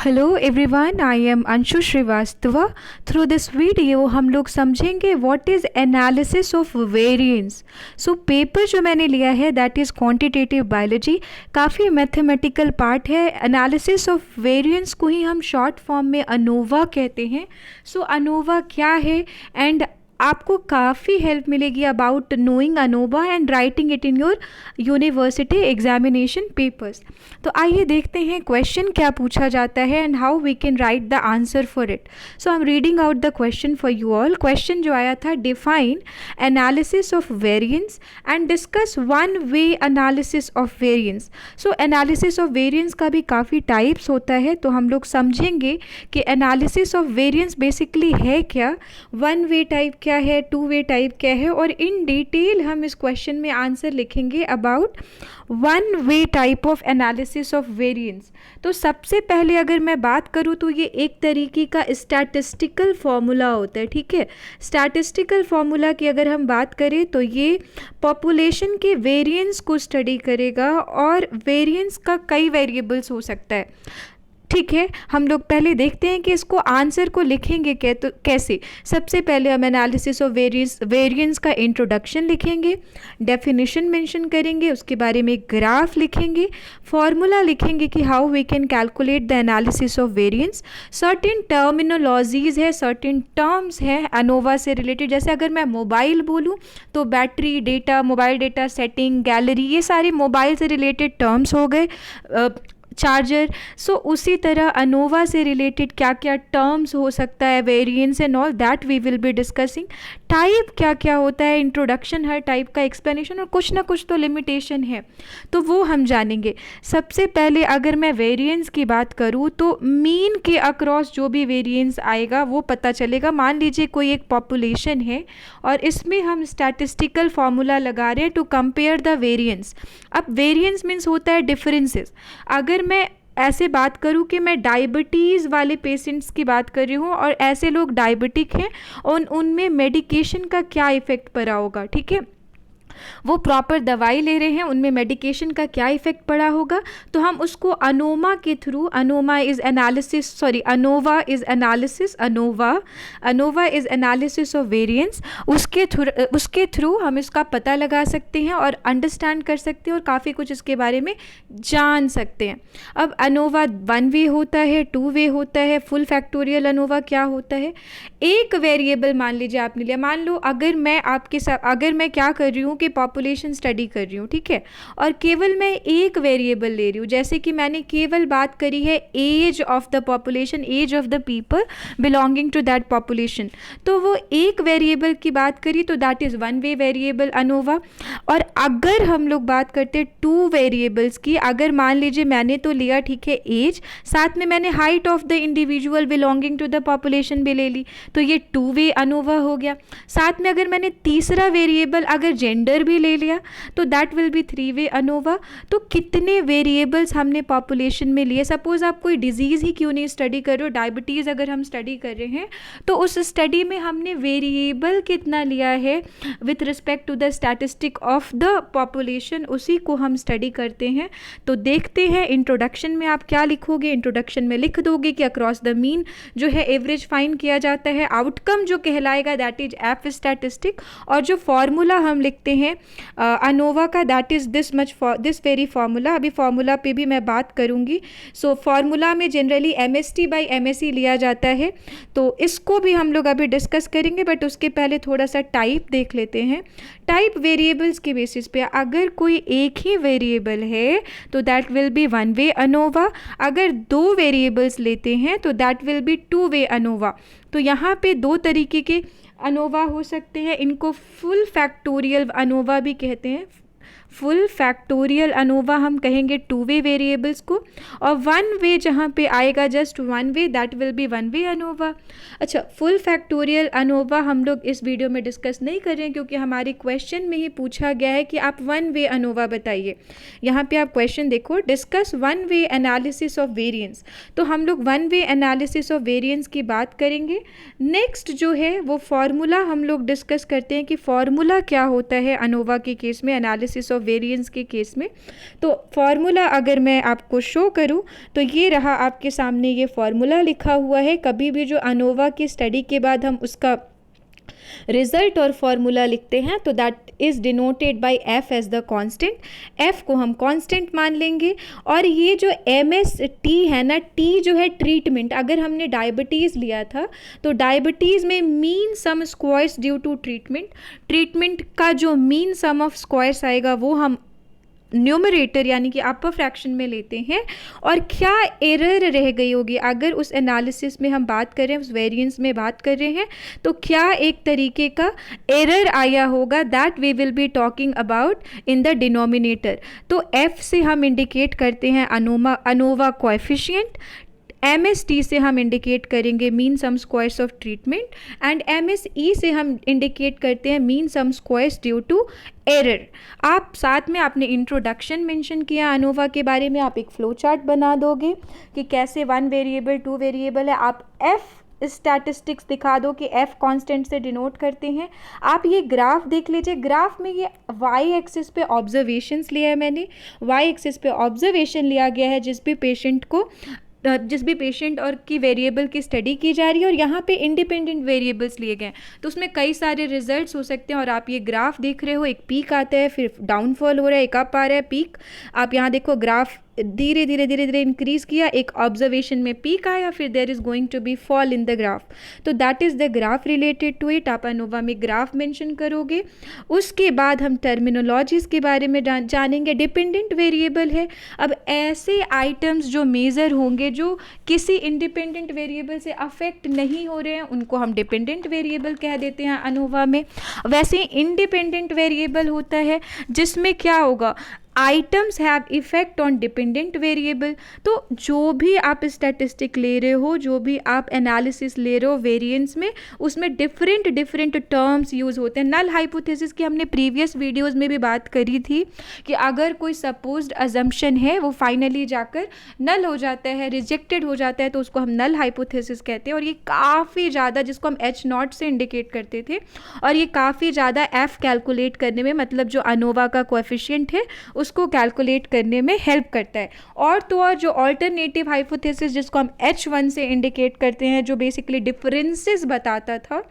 Hello everyone, I am Anshu Srivastava. Through this video हम लोग समझेंगे what is analysis of variance. So paper जो मैंने लिया है दैट इज़ क्वांटिटेटिव बायोलॉजी, काफ़ी मैथमेटिकल पार्ट है। एनालिसिस ऑफ वेरिएंस को ही हम शॉर्ट फॉर्म में अनोवा कहते हैं। सो अनोवा क्या है एंड आपको काफ़ी हेल्प मिलेगी about knowing ANOVA and writing it in your university examination papers. तो आइए देखते हैं क्वेश्चन क्या पूछा जाता है and how we can write the answer for it. So I am reading out the question for you all. Question जो आया था, define analysis of variance and discuss one way analysis of variance. So analysis of variance का भी काफ़ी types होता है, तो हम लोग समझेंगे कि एनालिसिस ऑफ वेरिएंस बेसिकली है क्या, वन वे टाइप क्या है, टू वे टाइप क्या है, और इन डिटेल हम इस क्वेश्चन में आंसर लिखेंगे about one way type of analysis of variance. तो सबसे पहले अगर मैं बात करूँ तो ये एक तरीके का स्टैटिस्टिकल फॉर्मूला होता है, ठीक है। स्टैटिस्टिकल फॉर्मूला की अगर हम बात करें तो ये पॉपुलेशन के वेरिएंस को स्टडी करेगा और वेरिएंस का कई वेरिएबल्स हो सकता है, ठीक है। हम लोग पहले देखते हैं कि इसको आंसर को लिखेंगे कैसे। सबसे पहले हम एनालिसिस ऑफ वेरिएंस का इंट्रोडक्शन लिखेंगे, डेफिनेशन मेंशन करेंगे, उसके बारे में एक ग्राफ लिखेंगे, फॉर्मूला लिखेंगे कि how we can calculate the analysis of variance. Certain terminologies है, सर्टेन टर्म्स हैं अनोवा से रिलेटेड। जैसे अगर मैं मोबाइल बोलूँ तो battery data, mobile data setting, gallery, ये सारे मोबाइल से रिलेटेड टर्म्स हो गए। चार्जर। सो उसी तरह अनोवा से रिलेटेड क्या क्या टर्म्स हो सकता है, variance and all that we will be discussing. Type क्या क्या होता है, इंट्रोडक्शन, हर टाइप का एक्सप्लेनेशन, और कुछ ना कुछ तो लिमिटेशन है, तो वो हम जानेंगे। सबसे पहले अगर मैं वेरिएंस की बात करूँ तो मीन के अक्रॉस जो भी वेरिएंस आएगा वो पता चलेगा। मान लीजिए कोई एक पॉपुलेशन है और इसमें हम स्टैटिस्टिकल फार्मूला लगा रहे हैं टू कंपेयर द वेरिएंस। अब वेरिएंस मीन्स होता है डिफरेंसेस। अगर मैं ऐसे बात करूं कि मैं डायबिटीज़ वाले पेशेंट्स की बात कर रही हूं और ऐसे लोग डायबिटिक हैं और उनमें मेडिकेशन का क्या इफ़ेक्ट पड़ा होगा, ठीक है, वो प्रॉपर दवाई ले रहे हैं, उनमें मेडिकेशन का क्या इफेक्ट पड़ा होगा, तो हम उसको अनोवा के through, ANOVA is analysis, sorry ANOVA is analysis, ANOVA is analysis of variance, उसके थ्रू हम इसका पता लगा सकते हैं और अंडरस्टैंड कर सकते हैं और काफ़ी कुछ इसके बारे में जान सकते हैं। अब अनोवा वन वे होता है, टू वे होता है, फुल फैक्टोरियल अनोवा क्या होता है। एक वेरिएबल मान लीजिए आपने लिया, मान लो अगर मैं आपके साथ, अगर मैं क्या कर रही हूँ कि पॉपुलेशन स्टडी कर रही हूँ, ठीक है, और केवल मैं एक वेरिएबल ले रही हूँ, जैसे कि मैंने केवल बात करी है age of the population, age of the people belonging to that population, तो वो एक वेरिएबल की बात करी तो that is one way variable ANOVA. और अगर हम लोग बात करते हैं टू वेरिएबल्स की, अगर मान लीजिए मैंने तो लिया, ठीक है, एज, साथ में मैंने height of the individual belonging to the population भी ले ली, तो ये टू वे अनोवा हो गया। साथ में अगर मैंने तीसरा वेरिएबल अगर जेंडर भी ले लिया तो that will be three way ANOVA. तो कितने वेरिएबल्स हमने पॉपुलेशन में लिए। सपोज आप कोई डिजीज़ ही क्यों नहीं स्टडी कर रहे हो, डायबिटीज़ अगर हम स्टडी कर रहे हैं तो उस स्टडी में हमने वेरिएबल कितना लिया है with respect to the statistic of the population, उसी को हम स्टडी करते हैं। तो देखते हैं इंट्रोडक्शन में आप क्या लिखोगे। इंट्रोडक्शन में लिख दोगे कि अक्रॉस द मीन जो है एवरेज फाइंड किया जाता है, आउटकम जो कहलाएगा दैट इज एफ स्टैटिस्टिक, और जो फॉर्मूला हम लिखते हैं अनोवा का that is this much for this very formula. अभी फार्मूला पे भी मैं बात करूँगी। सो फार्मूला में जनरली MST by MSE लिया जाता है, तो इसको भी हम लोग अभी डिस्कस करेंगे, बट उसके पहले थोड़ा सा टाइप देख लेते हैं। टाइप वेरिएबल्स के बेसिस पे अगर कोई एक ही वेरिएबल है तो that will be one way ANOVA, अगर दो वेरिएबल्स लेते हैं तो that will be two way ANOVA. तो यहाँ पे दो तरीके के अनोवा हो सकते हैं, इनको फुल फैक्टोरियल अनोवा भी कहते हैं। फुल फैक्टोरियल अनोवा हम कहेंगे टू वे वेरिएबल्स को, और वन वे जहाँ पे आएगा just one way that will be one way ANOVA. अच्छा, फुल फैक्टोरियल अनोवा हम लोग इस वीडियो में डिस्कस नहीं कर रहे हैं क्योंकि हमारे क्वेश्चन में ही पूछा गया है कि आप वन वे अनोवा बताइए। यहाँ पे आप क्वेश्चन देखो, discuss one way analysis of variance, तो हम लोग one way analysis of variance की बात करेंगे। नेक्स्ट जो है वो फॉर्मूला हम लोग डिस्कस करते हैं कि फॉर्मूला क्या होता है अनोवा के केस में, एनालिसिस ऑफ ऑफ वेरिएंस के केस में। तो फार्मूला अगर मैं आपको शो करूं तो ये रहा आपके सामने, ये फार्मूला लिखा हुआ है। कभी भी जो अनोवा की स्टडी के बाद हम उसका रिजल्ट और फॉर्मूला लिखते हैं तो that is denoted by F as the constant. F को हम कांस्टेंट मान लेंगे। और ये जो MST है ना, टी जो है ट्रीटमेंट, अगर हमने डायबिटीज़ लिया था तो डायबिटीज़ में mean sum squares due to treatment का जो मीन सम ऑफ स्क्वायर्स आएगा वो हम न्यूमरेटर यानी कि अपर फ्रैक्शन में लेते हैं। और क्या एरर रह गई होगी अगर उस एनालिसिस में हम बात करें, उस वेरिएंस में बात कर रहे हैं, तो क्या एक तरीके का एरर आया होगा, that we will be talking about in the denominator. तो एफ से हम इंडिकेट करते हैं अनोवा कोएफिशिएंट, MST से हम इंडिकेट करेंगे mean sum squares of treatment, and MSE से हम इंडिकेट करते हैं mean sum squares due to error. आप साथ में आपने इंट्रोडक्शन मेंशन किया अनोवा के बारे में, आप एक फ्लो चार्ट बना दोगे कि कैसे 1 वेरिएबल 2 वेरिएबल है, आप एफ स्टैटिस्टिक्स दिखा दो कि एफ कांस्टेंट से डिनोट करते हैं। आप ये ग्राफ देख लीजिए, ग्राफ में ये वाई एक्सिस पे ऑब्जर्वेशंस लिया है मैंने, वाई एक्सिस पे ऑब्जर्वेशन लिया गया है जिस भी पेशेंट और की वेरिएबल की स्टडी की जा रही है, और यहाँ पे इंडिपेंडेंट वेरिएबल्स लिए गए हैं। तो उसमें कई सारे रिजल्ट्स हो सकते हैं। और आप ये ग्राफ देख रहे हो, एक पीक आता है, फिर डाउनफॉल हो रहा है, एक अप आ रहा है, पीक। आप यहाँ देखो ग्राफ धीरे धीरे इंक्रीज किया, एक ऑब्जर्वेशन में पीक आया, फिर there is going to be fall in the graph. तो that is the graph related to it. आप अनोवा में ग्राफ मेंशन करोगे। उसके बाद हम टर्मिनोलॉजीज के बारे में जानेंगे। डिपेंडेंट वेरिएबल है, अब ऐसे आइटम्स जो मेजर होंगे जो किसी इंडिपेंडेंट वेरिएबल से अफेक्ट नहीं हो रहे हैं उनको हम डिपेंडेंट वेरिएबल कह देते हैं अनोवा में। वैसे इंडिपेंडेंट वेरिएबल होता है जिसमें क्या होगा, items have effect on dependent variable. तो जो भी आप स्टैटिस्टिक ले रहे हो, जो भी आप एनालिसिस ले रहे हो वेरिएंस में, उसमें डिफरेंट टर्म्स यूज़ होते हैं। नल हाइपोथेसिस की हमने प्रीवियस वीडियोस में भी बात करी थी कि अगर कोई सपोज्ड अजम्पशन है वो फाइनली जाकर नल हो जाता है, रिजेक्टेड हो जाता है, तो उसको हम नल हाइपोथेसिस कहते हैं। और ये काफ़ी ज़्यादा, जिसको हम H0 से इंडिकेट करते थे, और ये काफ़ी ज़्यादा एफ कैलकुलेट करने में, मतलब जो अनोवा का कोएफिशिएंट है उसको कैलकुलेट करने में हेल्प करता है। और तो और जो ऑल्टरनेटिव हाइपोथेसिस जिसको हम H1 से इंडिकेट करते हैं, जो बेसिकली डिफरेंसेस बताता था,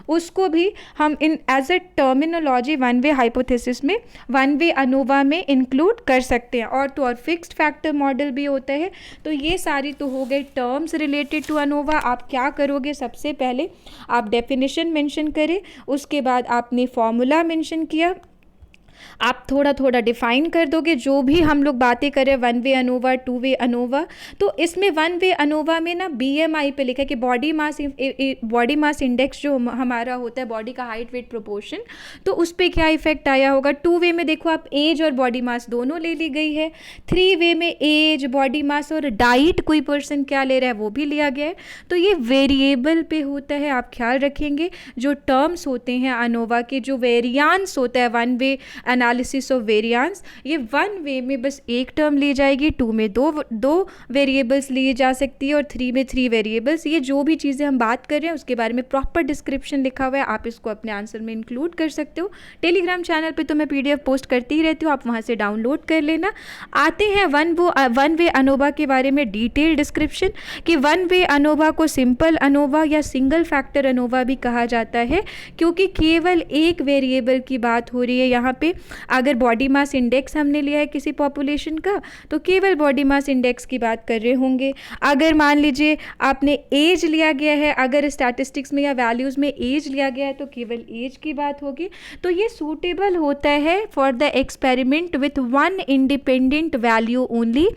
उसको भी हम in as a terminology one way hypothesis में, वन वे अनोवा में इंक्लूड कर सकते हैं। और तो और फिक्स्ड फैक्टर मॉडल भी होता है। तो ये सारी तो हो गई टर्म्स रिलेटेड टू अनोवा। आप क्या करोगे, सबसे पहले आप डेफिनेशन मेंशन करें, उसके बाद आपने फॉर्मूला मेंशन किया, आप थोड़ा डिफाइन कर दोगे जो भी हम लोग बातें करें, 1 वे अनोवा, 2 वे अनोवा। तो इसमें 1 वे अनोवा में ना BMI पे लिखा है कि बॉडी मास इंडेक्स जो हमारा होता है, बॉडी का हाइट वेट प्रोपोर्शन, तो उस पर क्या इफेक्ट आया होगा। 2 वे में देखो आप एज और बॉडी मास दोनों ले ली गई है। 3 वे में एज, बॉडी मास और डाइट कोई पर्सन क्या ले रहा है वो भी लिया गया है। तो ये वेरिएबल पे होता है, आप ख्याल रखेंगे। जो टर्म्स होते हैं अनोवा के, जो वेरियांस होता है 1 वे एनालिसिस ऑफ वेरियांस, ये 1 वे में बस एक टर्म ली जाएगी, 2 में दो वेरिएबल्स लिए जा सकती है, और 3 में 3 वेरिएबल्स। ये जो भी चीज़ें हम बात कर रहे हैं उसके बारे में प्रॉपर डिस्क्रिप्शन लिखा हुआ है, आप इसको अपने आंसर में इंक्लूड कर सकते हो। टेलीग्राम चैनल पे तो मैं PDF पोस्ट करती ही रहती हूँ, आप वहाँ से डाउनलोड कर लेना। आते हैं 1 वे अनोवा के बारे में डिटेल डिस्क्रिप्शन, कि 1 वे अनोवा को सिंपल अनोवा या सिंगल फैक्टर अनोवा भी कहा जाता है, क्योंकि केवल एक वेरिएबल की बात हो रही है यहाँ पे। अगर बॉडी मास इंडेक्स हमने लिया है किसी पॉपुलेशन का, तो केवल बॉडी मास इंडेक्स की बात कर रहे होंगे। अगर मान लीजिए आपने एज लिया गया है, अगर स्टैटिस्टिक्स में या वैल्यूज़ में एज लिया गया है, तो केवल एज की बात होगी। तो ये सूटेबल होता है for the experiment with 1 independent value only,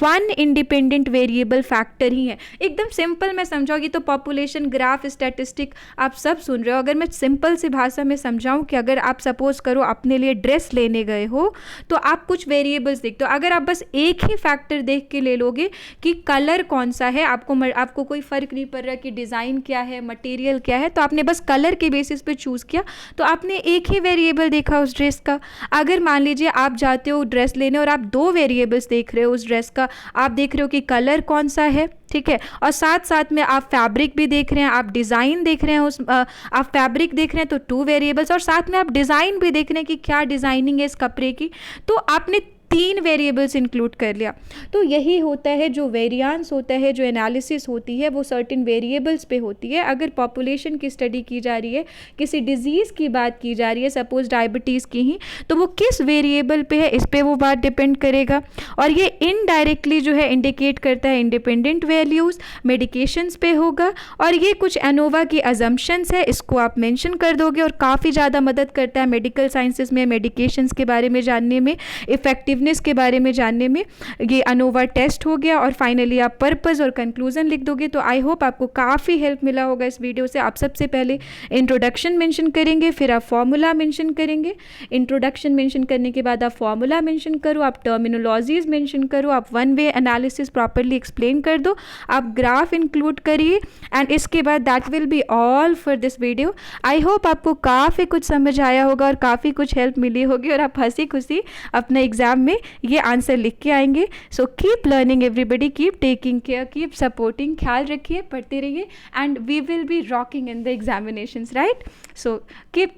1 independent variable factor ही है। एकदम सिंपल मैं समझाऊंगी तो पॉपुलेशन ग्राफ, स्टैटिस्टिक आप सब सुन रहे हो। अगर मैं सिंपल सी भाषा में समझाऊं कि अगर आप सपोज करो अपने लिए ड्रेस लेने गए हो, तो आप कुछ वेरिएबल्स देखते हो। अगर आप बस एक ही फैक्टर देख के ले लोगे कि कलर कौन सा है, आपको कोई फ़र्क नहीं पड़ रहा कि डिज़ाइन क्या है, मटेरियल क्या है, तो आपने बस कलर के बेसिस पे चूज़ किया, तो आपने एक ही वेरिएबल देखा उस ड्रेस का। अगर मान लीजिए आप जाते हो ड्रेस लेने और आप 2 वेरिएबल्स देख रहे हो उस ड्रेस का, आप देख रहे हो कि कलर कौन सा है, ठीक है। और साथ साथ में आप फैब्रिक भी देख रहे हैं, आप डिज़ाइन देख रहे हैं, आप फैब्रिक देख रहे हैं तो 2 वेरिएबल्स, और साथ में आप डिज़ाइन भी देख रहे हैं कि क्या डिज़ाइनिंग है इस कपड़े की, तो आपने 3 वेरिएबल्स इंक्लूड कर लिया। तो यही होता है, जो वेरिएंस होता है, जो एनालिसिस होती है, वो सर्टेन वेरिएबल्स पे होती है। अगर पॉपुलेशन की स्टडी की जा रही है, किसी डिजीज़ की बात की जा रही है, सपोज डायबिटीज़ की ही, तो वो किस वेरिएबल पे है, इस पे वो बात डिपेंड करेगा। और ये इनडायरेक्टली जो है इंडिकेट करता है इंडिपेंडेंट वैल्यूज़, मेडिकेशंस पे होगा। और ये कुछ एनोवा की अजम्पशंस है, इसको आप मेंशन कर दोगे और काफ़ी ज़्यादा मदद करता है मेडिकल साइंसेज में मेडिकेशंस के बारे में जानने में, इफेक्टिवनेस के बारे में जानने में। ये अनोवा टेस्ट हो गया, और फाइनली आप पर्पस और कंक्लूजन लिख दोगे। तो आई होप आपको काफ़ी हेल्प मिला होगा इस वीडियो से। आप सबसे पहले इंट्रोडक्शन मेंशन करेंगे, फिर आप फॉर्मूला मेंशन करेंगे। इंट्रोडक्शन मेंशन करने के बाद आप फॉर्मूला मेंशन करो, आप टर्मिनोलॉजीज मेंशन करो, आप one way analysis properly explain कर दो, आप ग्राफ इंक्लूड करिए, एंड इसके बाद that will be all for this video. I hope आपको काफ़ी कुछ समझ आया होगा और काफ़ी कुछ हेल्प मिली होगी, और आप हंसी खुशी अपने एग्जाम में ये आंसर लिख के आएंगे। So keep learning everybody, keep taking care, keep supporting, ख्याल रखिए, पढ़ते रहिए, and we will be rocking in the examinations, right? So keep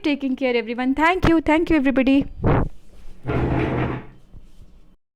taking care everyone. Thank you everybody.